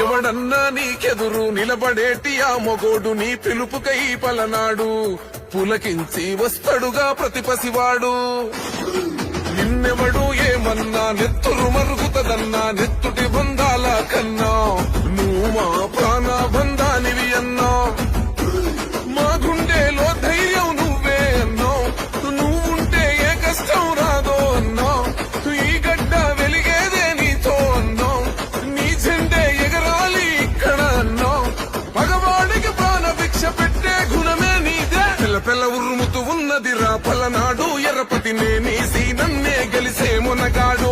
ఎవడన్నా నీకెదురు నిలబడేటి ఆ మొగోడు నీ పిలుపుకై పలనాడు పులకించి వస్తడుగా ప్రతి పసివాడు. నిన్నెవడు ఏమన్నా నెత్తురు మరుగుతదన్నా నెత్తుటి బంధాల కన్నా నువ్వు మా ప్రాణ బంధానివి అన్నా. మా గుండెలో ధైర్యం నువ్వే అన్నా, నువ్వుంటే ఏ కష్టం రాదో అన్నా. ఈ గడ్డ వెలిగేదే నీతో అన్నా, నీ జెండే ఎగరాలి ఇక్కడ అన్నా. పగవాడికి ప్రాణ భిక్ష పెట్టే గుణమే నీదే. పిల్ల పిల్ల ఉరుముతూ ఉన్నదిరా పలనాడు ఎర్రపతినే నీసి నన్నే గెలిసే మునగాడు.